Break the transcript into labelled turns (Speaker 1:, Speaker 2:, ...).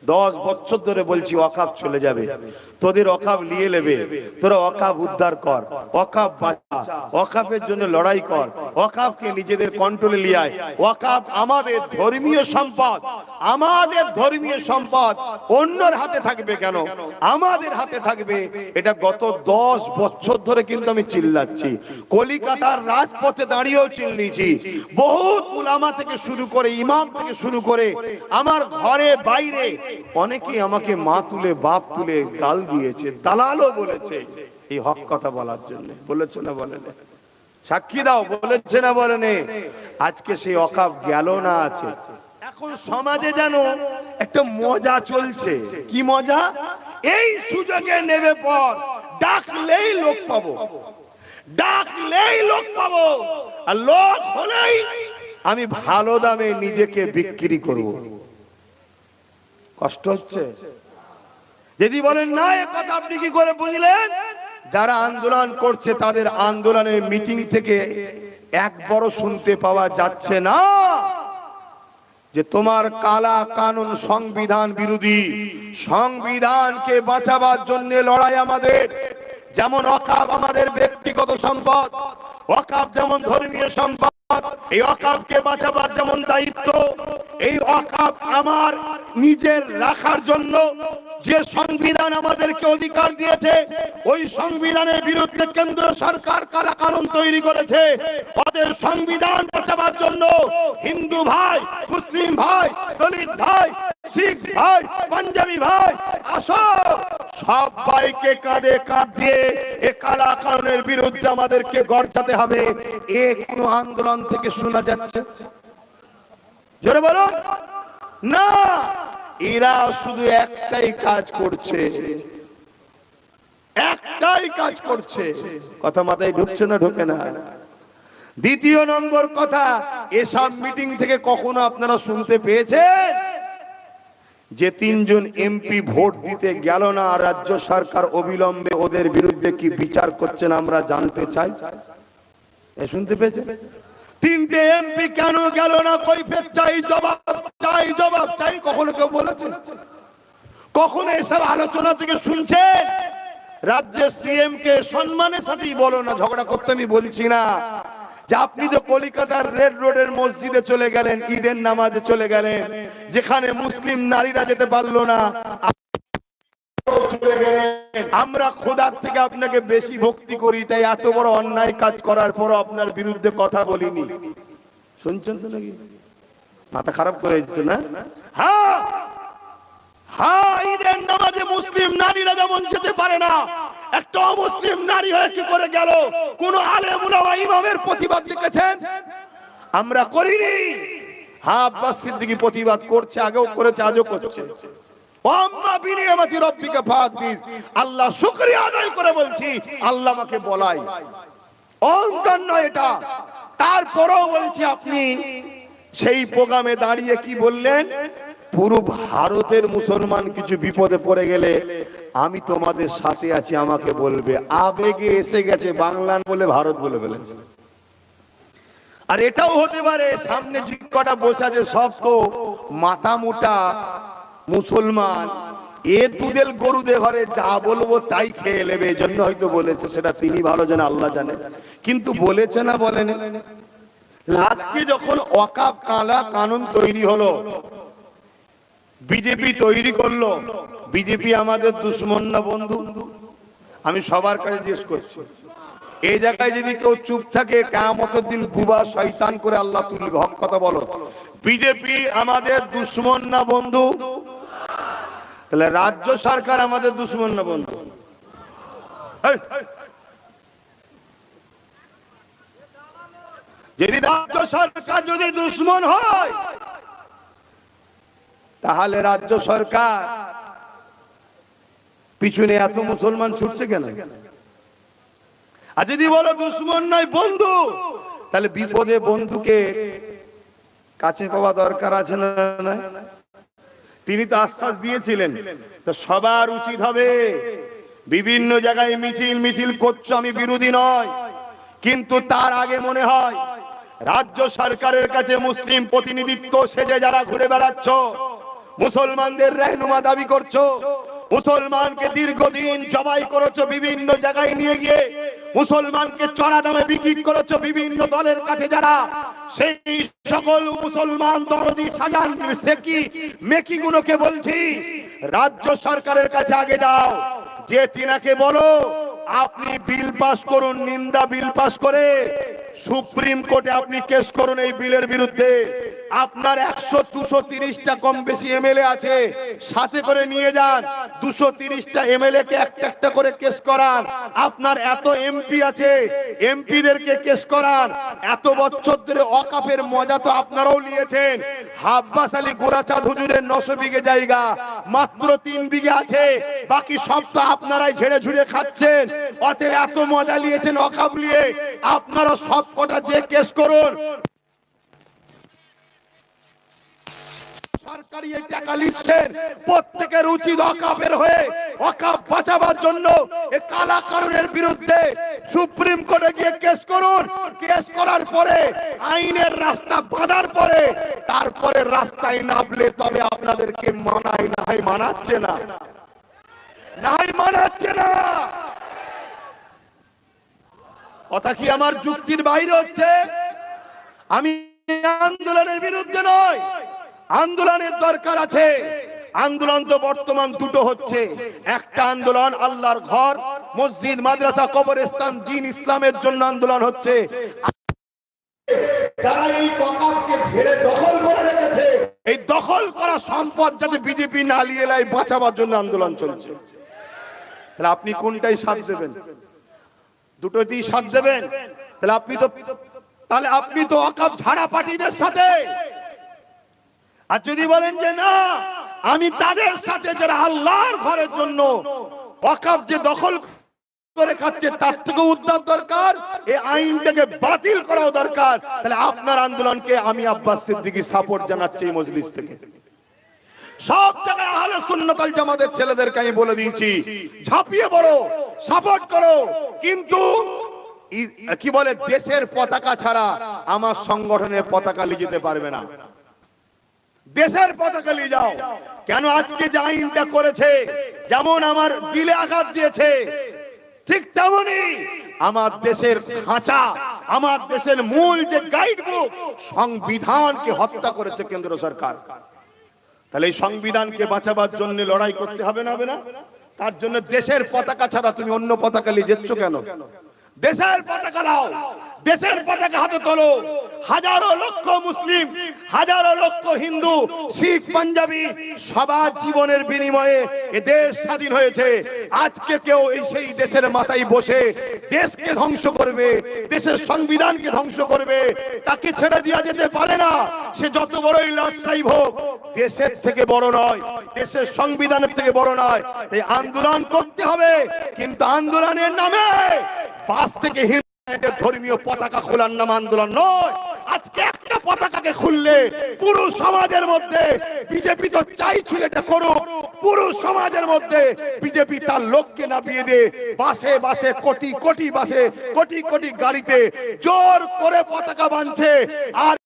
Speaker 1: 10 বছর ধরে বলছি ওয়াকাফ চলে যাবে, তোদের ওয়াকাফ নিয়ে নেবে, তোরা ওয়াকাফ উদ্ধার কর, ওয়াকাফ বাঁচা, ওয়াকাফের জন্য লড়াই কর, ওয়াকাফকে নিজেদের কন্ট্রোলে নিয়ে আয়। ওয়াকাফ আমাদের ধর্মীয় সম্পদ, আমাদের ধর্মীয় সম্পদ অন্যের হাতে থাকবে কেন, আমাদের হাতে থাকবে। এটা গত 10 বছর ধরে কিন্তু আমি চিল্লাচ্ছি, কলিকাতার রাজপথে দাঁড়িয়েও চিল্লিয়েছি। বহুত উলামা থেকে শুরু করে, ইমাম থেকে শুরু করে, আমার ঘরে বাইরে অনেকেই আমাকে মা তুলে বাপ তুলে গাল দিয়েছে, দালালও বলেছে এই হক কথা বলার জন্য। বলেছে না বলেন? সাক্ষী দাও, বলেছে না বলেন? আজকে সেই ওয়াকাফ গেল না আছে। এখন সমাজে যেন একটা মজা চলছে। কি মজা? এই সুযোগে নেবে পর ডাকলেই লোক পাবো, ডাকলেই লোক পাবো, আর লোক হলেই আমি ভালো দামে নিজেকে বিক্রি করব। কষ্ট হচ্ছে? যদি বলেন না এ কথা আপনি কি করে বুঝলেন? যারা আন্দোলন করছে তাদের আন্দোলনের মিটিং থেকে একবারও শুনতে পাওয়া যাচ্ছে না যে তোমার কালা কানুন সংবিধান বিরোধী, সংবিধানকে বাঁচাবার জন্য লড়াই আমাদের। যেমন ওয়াকাফ আমাদের ব্যক্তিগত সম্পদ, ওয়াকাফ যেমন ধর্মীয় সম্পদ, এই ওয়াকাফকে বাঁচাবার যেমন দায়িত্ব, এই ওয়াকাফ আমার নিজের রাখার জন্য যে সংবিধান আমাদেরকে অধিকার দিয়েছে, ওই সংবিধানের বিরুদ্ধে কেন্দ্র সরকার কালা কানুন তৈরি করেছে। ওদের সংবিধান বাঁচাবার জন্য হিন্দু ভাই, মুসলিম ভাই, দলিত ভাই, শিখ ভাই, পাঞ্জাবি ভাই, আসো সবাইকে কাঁধে কাঁধ দিয়ে এ কালা কানুনের বিরুদ্ধে আমাদেরকে গর্জাতে হবে। এ কোন আন্দোলন থেকে শোনা যাচ্ছে? জোরে বলো না। এরা শুধু একটাই কাজ করছে, একটাই কাজ করছে। কথা মাথায় ঢুকছে না? ঢোকে না? দ্বিতীয় নম্বর কথা, এসব মিটিং থেকে কখনো আপনারা শুনতে পেয়েছেন যে 3 জন এমপি ভোট দিতে গেল না, রাজ্য সরকার অবিলম্বে ওদের বিরুদ্ধে কি বিচার করছেন? আমরা জানতে চাই। শুনতে পেয়েছেন? 3টে এমপি কেন গেল না? কৈফিয়ত চাই, জবাব চাই, জবাব চাই। কখনো কেউ বলেছে? কখনো এসব আলোচনা থেকে শুনছেন? রাজ্যের সিএম কে সম্মানের সাথেই বলো না, ঝগড়া করতে আমি বলছি না, যে আপনি তো কলকাতার রেড রোডের মসজিদে চলে গেলেন, ঈদের নামাজে চলে গেলেন, যেখানে মুসলিম নারীরা যেতে পারলো না। আমরা খোদার থেকে আপনাকে বেশি ভক্তি করি, তাই এত বড় অন্যায় কাজ করার পর আপনার বিরুদ্ধে কথা বলিনি। শুনছেন তো নাকি? মাথা খারাপ করে দিচ্ছে না? হ্যাঁ হ্যাঁ, ঈদের নামাজে মুসলিম নারীরা যেমন যেতে পারে না, একটা অমুসলিম নারী হয়ে কি করে গেল? কোন আলেম উলামা ইমামের প্রতিবাদ দেখেছেন? আমরা করিনি। হ্যাঁ, আব্বাস সিদ্দিকী প্রতিবাদ করছে, আগেও করেছে, আজও করছে। আল্লাহ শুকরিয়া আদায় করে বলছি, আল্লাহ আমাকে বলাই, অহংকার নয় এটা। তারপরেও বলছি, আপনি সেই প্রোগ্রামে দাঁড়িয়ে কি বললেন? পুরো ভারতের মুসলমান কিছু বিপদে পড়ে গেলে আমি তোমাদের সাথে আছি, আমাকে বলবে। আবেগে এসে গেছে, বাংলা বলে ভারত বলে ফেলেছে। আর এটাও হতে পারে সামনে যে কটা বসে আছে সব তো মাথা মোটা মুসলমান, এ দুধের গরুদের ঘরে যা বলবো তাই খেয়ে নেবে, এই জন্য হয়তো বলেছে। সেটা তিনি ভালো জানে, আল্লাহ জানে। কিন্তু বলেছে না বলেন? আজকে যখন ওয়াকাফ কালা কানুন তৈরি হলো, বিজেপি তৈরি করলো, বিজেপি আমাদের দুশ্মন না বন্ধু? আমি সবার কাছে জিজ্ঞেস করছি, এই জায়গায় যদি কেউ চুপ থাকে, কিয়ামতের দিন বুবা শয়তান করে আল্লাহ তুলবে। হক কথা বলো। বিজেপি আমাদের দুশ্মন না বন্ধু? তাহলে রাজ্য সরকার আমাদের দুশ্মন না বন্ধু? যদি রাজ্য সরকার যদি দুশ্মন হয়, তাহলে রাজ্য সরকার পিছনে এত মুসলমান ছুটছে কেন? আর যদি বলো দুশ্মন নয় বন্ধু, তাহলে বিপদে বন্ধুকে কাছে পাওয়া দরকার আছে না? তিনি তো আশ্বাস দিয়েছিলেন। তো সবার উচিত হবে, বিভিন্ন জায়গায় মিছিল করছো, আমি বিরোধী নয়, কিন্তু তার আগে মনে হয় রাজ্য সরকারের কাছে মুসলিম প্রতিনিধিত্ব সেজে যারা ঘুরে বেড়াচ্ছ, মুসলমানদের रहनुमा দাবি করছো, মুসলমানকে দীর্ঘদিন জবাই করেছো বিভিন্ন জায়গায় নিয়ে গিয়ে, মুসলমানকে চড়া দামে বিক্রি করেছো বিভিন্ন দলের কাছে, যারা সেই সকল মুসলমান দরদি সাজান সেকি মেকি গুলোকে বলছি, রাজ্য সরকারের কাছে আগে যাও, যে তিনাকে বলো আপনি বিল পাস করুন, নিন্দা বিল পাস করে সুপ্রিম কোর্টে আপনি কেস করুন এই বিলের বিরুদ্ধে। আপনার 100-230টা কম বেশি এমএলএ আছে, সাথে করে নিয়ে যান, 230টা এমএলএ কে একটা একটা করে কেস করান। আপনার এত এমপি আছে, এমপিদেরকে কেস করান। এত বছর ধরে ওয়াকফের মজা তো আপনারাও নিয়েছেন। আব্বাস আলী গোরাচাঁদ হুজুরের 900 বিঘে জায়গা, মাত্র 3 বিঘে আছে, বাকি সব তো আপনারাই ঝেড়ে ঝুড়ে খাচ্ছেন। অতএব এত মজা নিয়েছেন ওয়াকফ নিয়ে, আপনারা সব কটা যে কেস করুন। সরকারি এই টাকা নিচ্ছেন, প্রত্যেকের উচিত ওয়াকফের হয়ে ওয়াকফ বাঁচাবার জন্য এই কালা কানুনের বিরুদ্ধে সুপ্রিম কোর্টে গিয়ে কেস করুন। কেস করার পরে আইনের রাস্তা বাঁধার পরে তারপরে রাস্তায় নামলে তবে আপনাদেরকে মানায়, না হয় মানাচ্ছে না, না হয় মানাচ্ছে না। কথা কি আমার যুক্তির বাইরে হচ্ছে? আমি আন্দোলনের বিরুদ্ধে নয়, আন্দোলনের দরকার আছে। আন্দোলন তো বর্তমান দুটো হচ্ছে, একটা আন্দোলন আল্লাহর ঘর, মসজিদ, মাদ্রাসা, কবরস্থান, দ্বীন ইসলামের জন্য আন্দোলন হচ্ছে। যারা এই ওয়াকফকে ঝেড়ে দখল করে রেখেছে, এই দখল করা সম্পদ যাতে বিজেপি না নিয়ে নেয় বাঁচাবার জন্য আন্দোলন চলছে। তাহলে আপনি কোনটাই সাথ দেবেন? দুটোতেই সাথ দেবেন? তাহলে আপনি তো ওয়াকফ ঝাড়া পার্টিদের সাথে। আর যদি বলেন যে না আমি তাদের সাথে যারা আল্লাহর ঘরের জন্য ওয়াকফ যে দখল করে খাচ্ছে তার থেকে উদ্ধার দরকার, এই আইনটাকে বাতিল করাও দরকার, তাহলে আপনার আন্দোলনকে আমি আব্বাস সিদ্দিকী সাপোর্ট জানাচ্ছি এই মজলিস থেকে। সব জায়গায় আহলে সুন্নাত ওয়াল জামাতের ছেলেদেরকে আমি বলে দিয়েছি ঝাঁপিয়ে পড়ো, সাপোর্ট করো, কিন্তু কি বলে দেশের পতাকা ছাড়া আমার সংগঠনের পতাকা নিয়ে যেতে পারবে না। দেশের পতাকা নিয়ে যাও। কেন আজকে যে আইনটা করেছে, যেমন আমার দিলে আঘাত দিয়েছে, ঠিক তেমনি আমার দেশের খাঁচা, আমার দেশের মূল যে গাইড বুক সংবিধানকে হত্যা করেছে কেন্দ্র সরকার। তাহলে এই সংবিধানকে বাঁচাবার জন্য লড়াই করতে হবে না? হবে না? তার জন্য দেশের পতাকা ছাড়া তুমি অন্য পতাকা নিয়ে যাচ্ছ কেন? দেশের পতাকা নাও, দেশের পতাকা হাতে তোলো। হাজারো লক্ষ মুসলিম, হাজারো লক্ষ হিন্দু, শিখ, পাঞ্জাবি সবার জীবনের বিনিময়ে এ দেশ স্বাধীন হয়েছে। আজকে কেউ এই সেই দেশের মাথায় বসে দেশকে ধ্বংস করবে, দেশের সংবিধানকে ধ্বংস করবে, তাকে ছেড়ে দেওয়া যেতে পারে না। সে যত বড়ই লড়াই হোক, দেশের থেকে বড় নয়, দেশের সংবিধানের থেকে বড় নয়। এই আন্দোলন করতে হবে, কিন্তু আন্দোলনের নামে পাশ থেকে ধর্মীয় পতাকা খোলার নাম আন্দোলন নয়। আজকে একটা পতাকাকে খুললে পুরো সমাজের মধ্যে বিজেপি তো চাইছিল এটা করুক, পুরো সমাজের মধ্যে বিজেপি তার লোককে নামিয়ে দিয়ে বাসে বাসে কোটি কোটি বাসে কোটি কোটি গাড়িতে জোর করে পতাকা বাঁধছে। আর